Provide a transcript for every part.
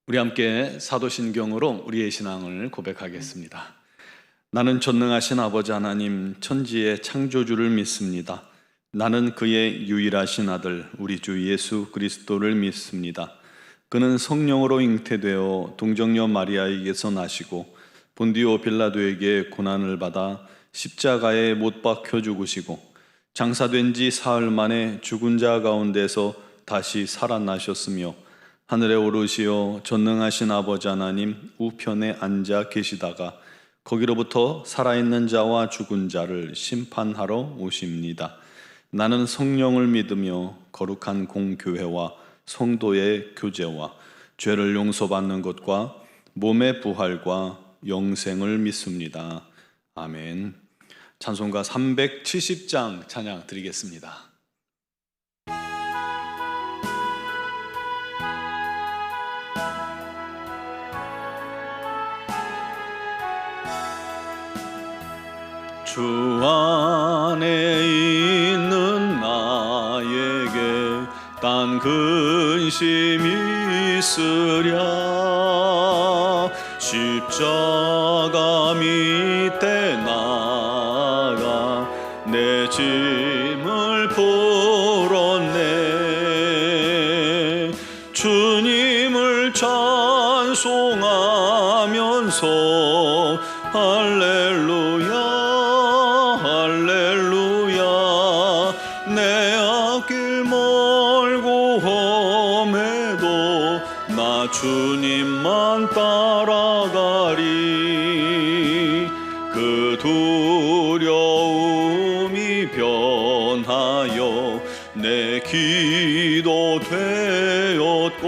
우리 함께 사도신경으로 우리의 신앙을 고백하겠습니다. 나는 전능하신 아버지 하나님 천지의 창조주를 믿습니다. 나는 그의 유일하신 아들 우리 주 예수 그리스도를 믿습니다. 그는 성령으로 잉태되어 동정녀 마리아에게서 나시고 본디오 빌라도에게 고난을 받아 십자가에 못 박혀 죽으시고 장사된 지 사흘 만에 죽은 자 가운데서 다시 살아나셨으며 하늘에 오르시어 전능하신 아버지 하나님 우편에 앉아 계시다가 거기로부터 살아있는 자와 죽은 자를 심판하러 오십니다. 나는 성령을 믿으며 거룩한 공교회와 성도의 교제와 죄를 용서받는 것과 몸의 부활과 영생을 믿습니다. 아멘. 찬송가 370장 찬양 드리겠습니다. 주 안에 있는 나에게 딴 근심이 있으랴. 십자가 밑에 나가 내 짐을 풀었네. 주님을 찬송하면서 할렐루야 내 앞길 멀고 험해도 나 주님만 따라가리. 그 두려움이 변하여 내 기도 되었고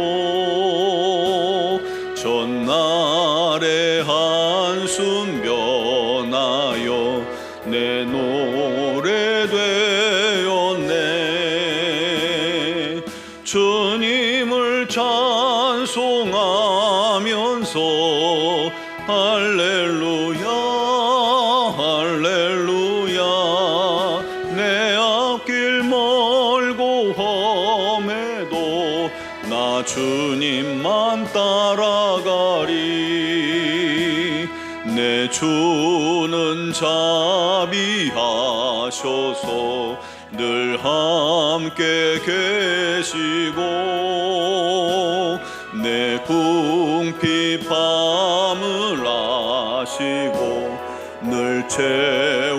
전날의 한숨 변하여 내 노래 되었네. 주님을 찬송하면서 할렐루야 내 앞길 멀고 험해도 나 주님만 따라가리. 내 주는 자비하셔서 늘 함께 계시고 내 궁핍함을 아시고 늘 채워주시네.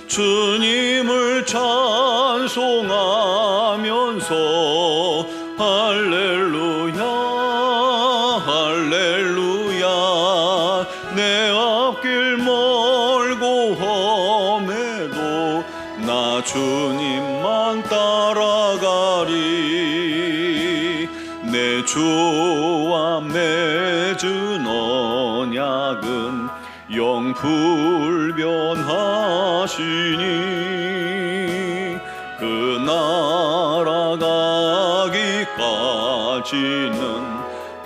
주님을 찬송하면서 할렐루야 내 앞길 멀고 험해도 나 주님만 따라가리. 내 주와 맺은 언약은 영 불변하시니 그 날아가기까지는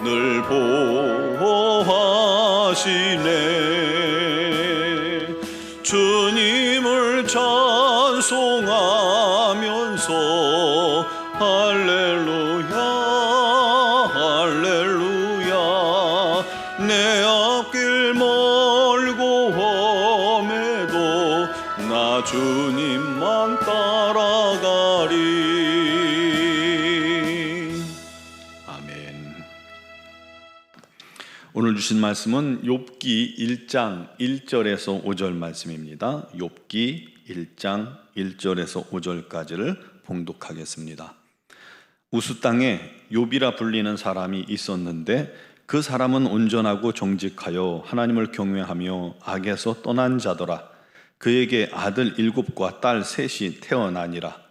늘 보호하시네. 주님을 찬송하면서 할렐루야 내 앞길 멀고 험해도 나 주님만 따라가리. 아멘. 오늘 주신 말씀은 욥기 1장 1절에서 5절 말씀입니다. 욥기 1장 1절에서 5절까지를 봉독하겠습니다. 우스 땅에 욥이라 불리는 사람이 있었는데 그 사람은 온전하고 정직하여 하나님을 경외하며 악에서 떠난 자더라. 그에게 아들 7과 딸 3이 태어나니라.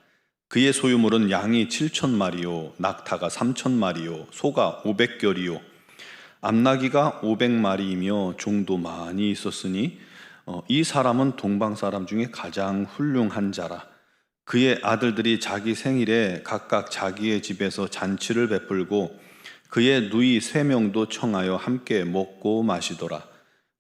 그의 소유물은 양이 7,000마리요 낙타가 3,000마리요 소가 500결이요 암나귀가 500마리이며 종도 많이 있었으니 이 사람은 동방 사람 중에 가장 훌륭한 자라. 그의 아들들이 자기 생일에 각각 자기의 집에서 잔치를 베풀고 그의 누이 3명도 청하여 함께 먹고 마시더라.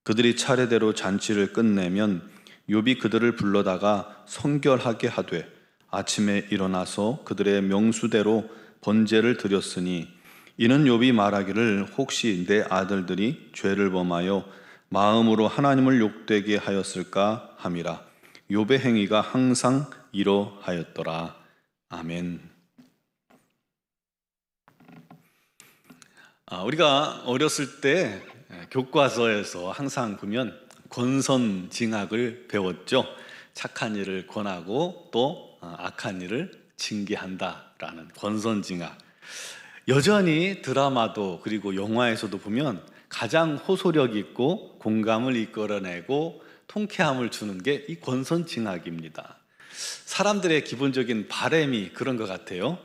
그들이 차례대로 잔치를 끝내면 욥이 그들을 불러다가 성결하게 하되 아침에 일어나서 그들의 명수대로 번제를 드렸으니 이는 욥이 말하기를 혹시 내 아들들이 죄를 범하여 마음으로 하나님을 욕되게 하였을까 함이라. 욥의 행위가 항상 이러하였더라. 아멘. 우리가 어렸을 때 교과서에서 항상 보면 권선징악을 배웠죠. 착한 일을 권하고 또 악한 일을 징계한다라는 권선징악. 여전히 드라마도 그리고 영화에서도 보면 가장 호소력 있고 공감을 이끌어내고 통쾌함을 주는 게 이 권선징악입니다. 사람들의 기본적인 바람이 그런 것 같아요.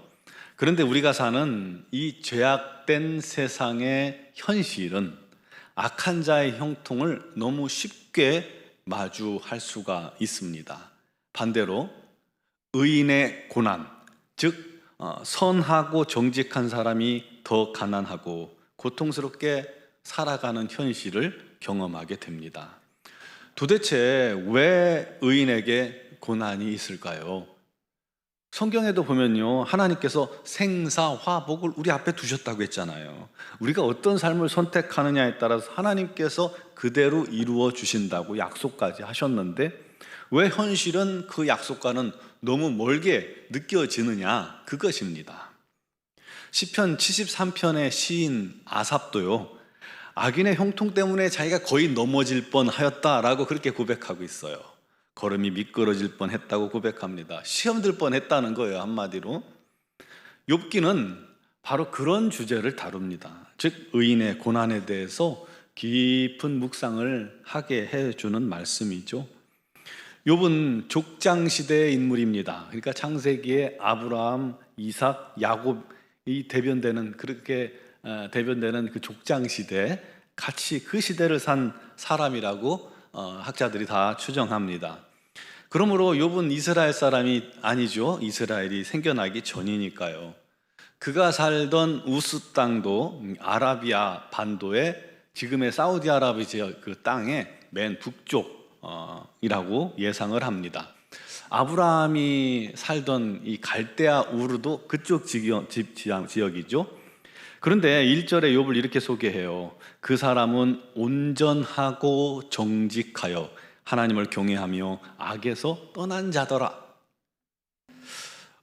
그런데 우리가 사는 이 죄악된 세상의 현실은 악한 자의 형통을 너무 쉽게 마주할 수가 있습니다. 반대로 의인의 고난, 즉 선하고 정직한 사람이 더 가난하고 고통스럽게 살아가는 현실을 경험하게 됩니다. 도대체 왜 의인에게 고난이 있을까요? 성경에도 보면요, 하나님께서 생사화복을 우리 앞에 두셨다고 했잖아요. 우리가 어떤 삶을 선택하느냐에 따라서 하나님께서 그대로 이루어 주신다고 약속까지 하셨는데 왜 현실은 그 약속과는 너무 멀게 느껴지느냐, 그것입니다. 시편 73편의 시인 아삽도요, 악인의 형통 때문에 자기가 거의 넘어질 뻔하였다라고 그렇게 고백하고 있어요. 걸음이 미끄러질 뻔했다고 고백합니다. 시험 들 뻔했다는 거예요, 한마디로. 욥기는 바로 그런 주제를 다룹니다. 즉 의인의 고난에 대해서 깊은 묵상을 하게 해주는 말씀이죠. 욥은 족장 시대의 인물입니다. 그러니까 창세기에 아브라함, 이삭, 야곱이 대변되는 그 족장 시대, 같이 그 시대를 산 사람이라고 학자들이 다 추정합니다. 그러므로 욥은 이스라엘 사람이 아니죠. 이스라엘이 생겨나기 전이니까요. 그가 살던 우스 땅도 아라비아 반도의 지금의 사우디아라비아 지역 그 땅의 맨 북쪽이라고 예상을 합니다. 아브라함이 살던 이 갈대아 우르도 그쪽 지역이죠. 그런데 1절에 욥을 이렇게 소개해요. 그 사람은 온전하고 정직하여 하나님을 경외하며 악에서 떠난 자더라.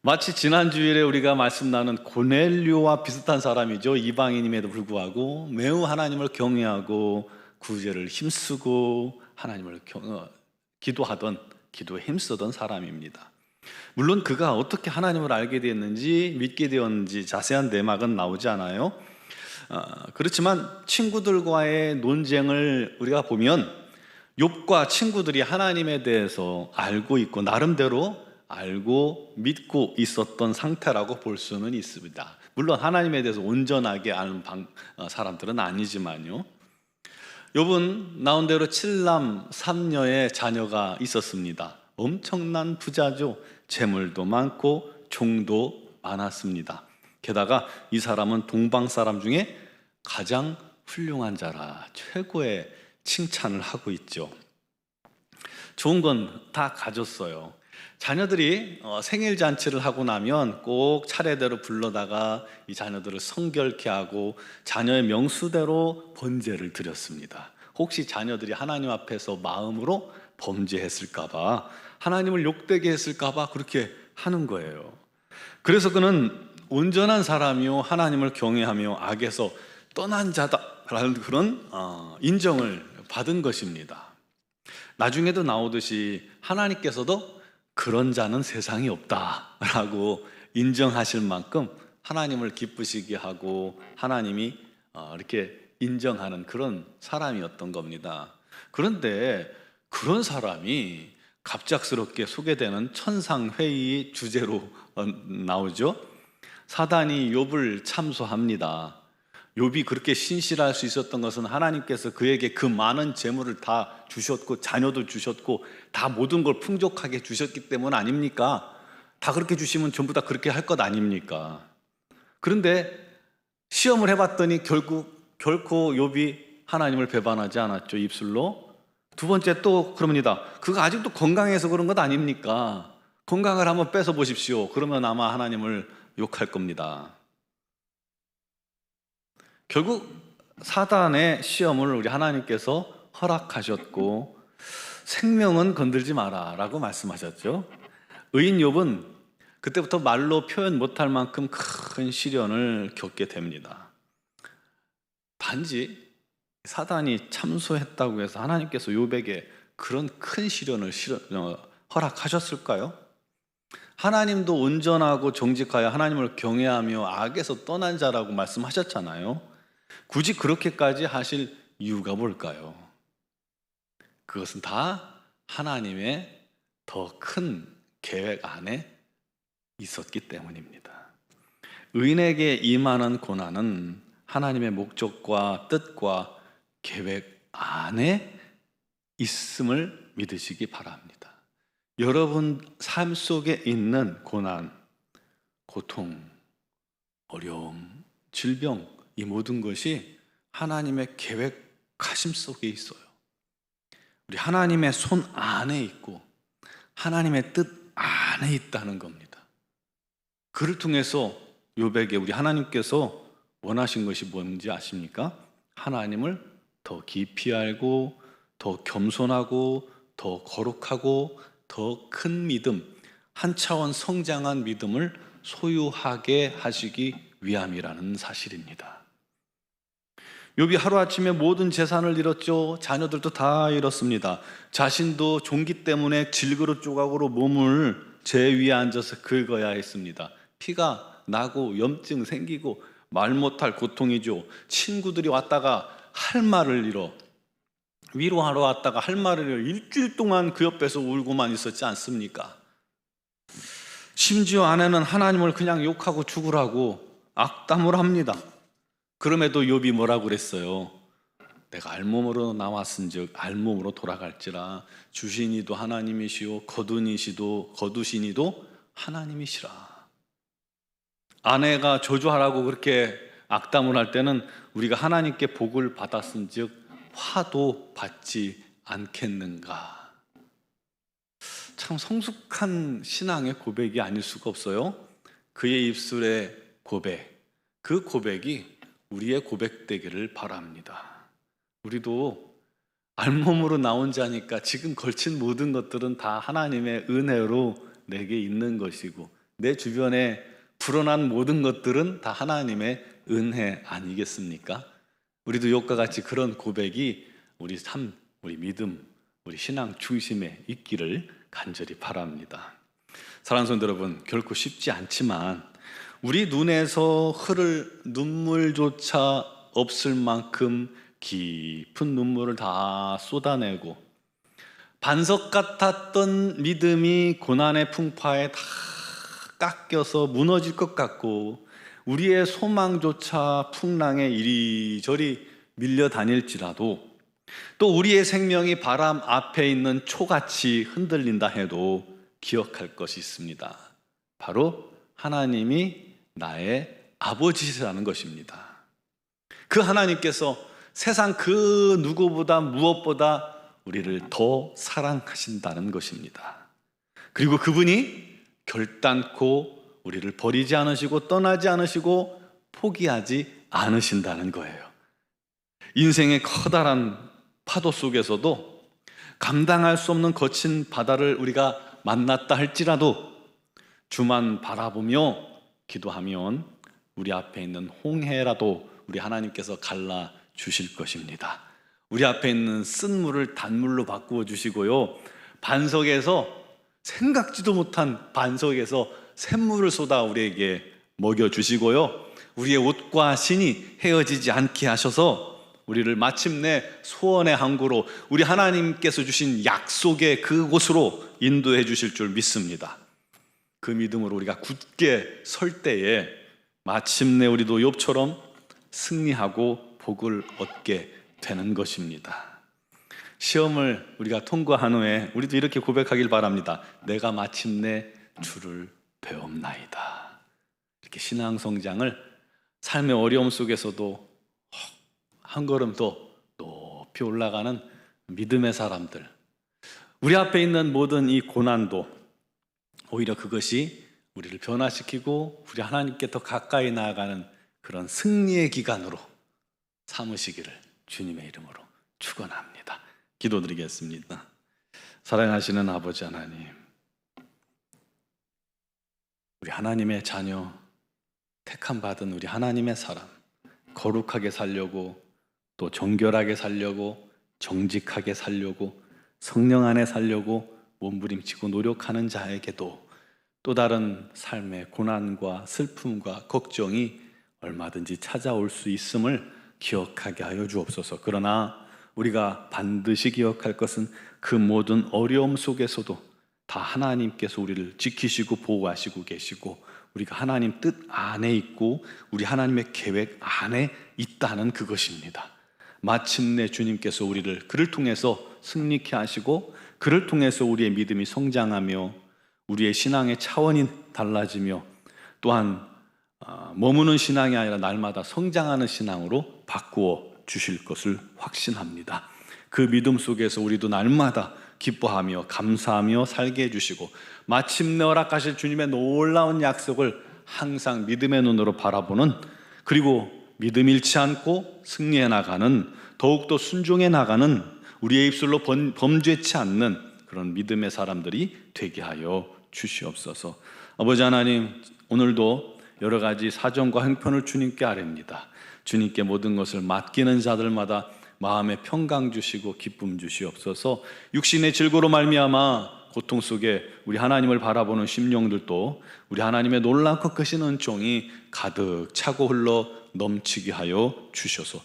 마치 지난 주일에 우리가 말씀 나눈 고넬료와 비슷한 사람이죠. 이방인임에도 불구하고 매우 하나님을 경외하고 구제를 힘쓰고 하나님을 기도에 힘쓰던 사람입니다. 물론 그가 어떻게 하나님을 알게 되었는지 믿게 되었는지 자세한 내막은 나오지 않아요. 그렇지만 친구들과의 논쟁을 우리가 보면 욥과 친구들이 하나님에 대해서 알고 있고 나름대로 알고 믿고 있었던 상태라고 볼 수는 있습니다. 물론 하나님에 대해서 온전하게 아는 사람들은 아니지만요. 욥은 나온 대로 7남 3녀의 자녀가 있었습니다. 엄청난 부자죠. 재물도 많고 종도 많았습니다. 게다가 이 사람은 동방 사람 중에 가장 훌륭한 자라 최고의 칭찬을 하고 있죠. 좋은 건 다 가졌어요. 자녀들이 생일 잔치를 하고 나면 꼭 차례대로 불러다가 이 자녀들을 성결케 하고 자녀의 명수대로 번제를 드렸습니다. 혹시 자녀들이 하나님 앞에서 마음으로 범죄했을까봐, 하나님을 욕되게 했을까봐 그렇게 하는 거예요. 그래서 그는 온전한 사람이요 하나님을 경외하며 악에서 떠난 자다라는 그런 인정을 받은 것입니다. 나중에도 나오듯이 하나님께서도 그런 자는 세상에 없다라고 인정하실 만큼 하나님을 기쁘시게 하고 하나님이 이렇게 인정하는 그런 사람이었던 겁니다. 그런데 그런 사람이 갑작스럽게 소개되는 천상회의 주제로 나오죠. 사단이 욥을 참소합니다. 욥이 그렇게 신실할 수 있었던 것은 하나님께서 그에게 그 많은 재물을 다 주셨고 자녀도 주셨고 다 모든 걸 풍족하게 주셨기 때문 아닙니까? 다 그렇게 주시면 전부 다 그렇게 할 것 아닙니까? 그런데 시험을 해봤더니 결코 욥이 하나님을 배반하지 않았죠. 입술로. 두 번째 또 그럽니다. 그가 아직도 건강해서 그런 것 아닙니까? 건강을 한번 뺏어 보십시오. 그러면 아마 하나님을 욕할 겁니다. 결국 사단의 시험을 우리 하나님께서 허락하셨고 생명은 건들지 마라 라고 말씀하셨죠. 의인 욥은 그때부터 말로 표현 못할 만큼 큰 시련을 겪게 됩니다. 단지 사단이 참소했다고 해서 하나님께서 욥에게 그런 큰 시련을 허락하셨을까요? 하나님도 온전하고 정직하여 하나님을 경외하며 악에서 떠난 자라고 말씀하셨잖아요. 굳이 그렇게까지 하실 이유가 뭘까요? 그것은 다 하나님의 더 큰 계획 안에 있었기 때문입니다. 의인에게 임하는 고난은 하나님의 목적과 뜻과 계획 안에 있음을 믿으시기 바랍니다. 여러분 삶 속에 있는 고난, 고통, 어려움, 질병, 이 모든 것이 하나님의 계획하심 속에 있어요. 우리 하나님의 손 안에 있고 하나님의 뜻 안에 있다는 겁니다. 그를 통해서 욥에게 우리 하나님께서 원하신 것이 뭔지 아십니까? 하나님을 더 깊이 알고 더 겸손하고 더 거룩하고 더 큰 믿음, 한 차원 성장한 믿음을 소유하게 하시기 위함이라는 사실입니다. 욥이 하루아침에 모든 재산을 잃었죠. 자녀들도 다 잃었습니다. 자신도 종기 때문에 질그릇 조각으로 몸을 재 위에 앉아서 긁어야 했습니다. 피가 나고 염증 생기고 말 못할 고통이죠. 친구들이 왔다가 할 말을 잃어, 위로하러 왔다가 할 말을 잃어 일주일 동안 그 옆에서 울고만 있었지 않습니까? 심지어 아내는 하나님을 그냥 욕하고 죽으라고 악담을 합니다. 그럼에도 욥이 뭐라고 그랬어요? 내가 알몸으로 나왔은즉 알몸으로 돌아갈지라. 주시니도 하나님이시오 거두시니도 하나님이시라. 아내가 저주하라고 그렇게 악담을 할 때는 우리가 하나님께 복을 받았은즉 화도 받지 않겠는가. 참 성숙한 신앙의 고백이 아닐 수가 없어요. 그의 입술의 고백, 그 고백이 우리의 고백되기를 바랍니다. 우리도 알몸으로 나온 자니까 지금 걸친 모든 것들은 다 하나님의 은혜로 내게 있는 것이고 내 주변에 불어난 모든 것들은 다 하나님의 은혜 아니겠습니까? 우리도 욥과 같이 그런 고백이 우리 삶, 우리 믿음, 우리 신앙 중심에 있기를 간절히 바랍니다. 사랑하는 성도 여러분, 결코 쉽지 않지만 우리 눈에서 흐를 눈물조차 없을 만큼 깊은 눈물을 다 쏟아내고 반석 같았던 믿음이 고난의 풍파에 다 깎여서 무너질 것 같고 우리의 소망조차 풍랑에 이리저리 밀려다닐지라도 또 우리의 생명이 바람 앞에 있는 초같이 흔들린다 해도 기억할 것이 있습니다. 바로 하나님이 나의 아버지시라는 것입니다. 그 하나님께서 세상 그 누구보다 무엇보다 우리를 더 사랑하신다는 것입니다. 그리고 그분이 결단코 우리를 버리지 않으시고 떠나지 않으시고 포기하지 않으신다는 거예요. 인생의 커다란 파도 속에서도 감당할 수 없는 거친 바다를 우리가 만났다 할지라도 주만 바라보며 기도하면 우리 앞에 있는 홍해라도 우리 하나님께서 갈라 주실 것입니다. 우리 앞에 있는 쓴물을 단물로 바꾸어 주시고요, 반석에서 생각지도 못한 반석에서 샘물을 쏟아 우리에게 먹여 주시고요, 우리의 옷과 신이 헤어지지 않게 하셔서 우리를 마침내 소원의 항구로 우리 하나님께서 주신 약속의 그곳으로 인도해 주실 줄 믿습니다. 그 믿음으로 우리가 굳게 설 때에 마침내 우리도 욥처럼 승리하고 복을 얻게 되는 것입니다. 시험을 우리가 통과한 후에 우리도 이렇게 고백하길 바랍니다. 내가 마침내 주를 배움나이다. 이렇게 신앙 성장을 삶의 어려움 속에서도 한 걸음 더 높이 올라가는 믿음의 사람들, 우리 앞에 있는 모든 이 고난도 오히려 그것이 우리를 변화시키고 우리 하나님께 더 가까이 나아가는 그런 승리의 기간으로 삼으시기를 주님의 이름으로 축원합니다. 기도드리겠습니다. 사랑하시는 아버지 하나님, 우리 하나님의 자녀, 택함 받은 우리 하나님의 사람, 거룩하게 살려고, 또 정결하게 살려고, 정직하게 살려고, 성령 안에 살려고 몸부림치고 노력하는 자에게도 또 다른 삶의 고난과 슬픔과 걱정이 얼마든지 찾아올 수 있음을 기억하게 하여 주옵소서. 그러나 우리가 반드시 기억할 것은 그 모든 어려움 속에서도 다 하나님께서 우리를 지키시고 보호하시고 계시고 우리가 하나님 뜻 안에 있고 우리 하나님의 계획 안에 있다는 그것입니다. 마침내 주님께서 우리를 그를 통해서 승리케 하시고 그를 통해서 우리의 믿음이 성장하며 우리의 신앙의 차원이 달라지며 또한 머무는 신앙이 아니라 날마다 성장하는 신앙으로 바꾸어 주실 것을 확신합니다. 그 믿음 속에서 우리도 날마다 기뻐하며 감사하며 살게 해주시고 마침내 허락하실 주님의 놀라운 약속을 항상 믿음의 눈으로 바라보는, 그리고 믿음 잃지 않고 승리해 나가는, 더욱더 순종해 나가는, 우리의 입술로 범죄치 않는 그런 믿음의 사람들이 되게 하여 주시옵소서. 아버지 하나님, 오늘도 여러 가지 사정과 형편을 주님께 아뢰입니다. 주님께 모든 것을 맡기는 자들마다 마음에 평강 주시고 기쁨 주시옵소서. 육신의 질고로 말미암아 고통 속에 우리 하나님을 바라보는 심령들도 우리 하나님의 놀랍고 크신 은총이 가득 차고 흘러 넘치게 하여 주셔서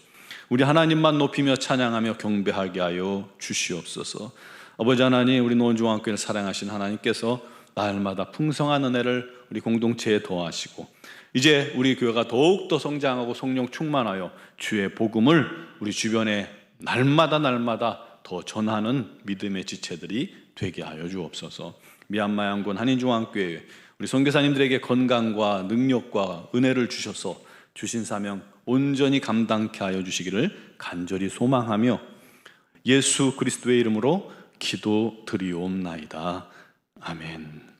우리 하나님만 높이며 찬양하며 경배하게 하여 주시옵소서. 아버지 하나님, 우리 노원중앙교회를 사랑하신 하나님께서 날마다 풍성한 은혜를 우리 공동체에 더하시고 이제 우리 교회가 더욱더 성장하고 성령 충만하여 주의 복음을 우리 주변에 날마다 더 전하는 믿음의 지체들이 되게 하여 주옵소서. 미얀마 양군 한인중앙교회 우리 선교사님들에게 건강과 능력과 은혜를 주셔서 주신 사명 온전히 감당케 하여 주시기를 간절히 소망하며 예수 그리스도의 이름으로 기도드리옵나이다. 아멘.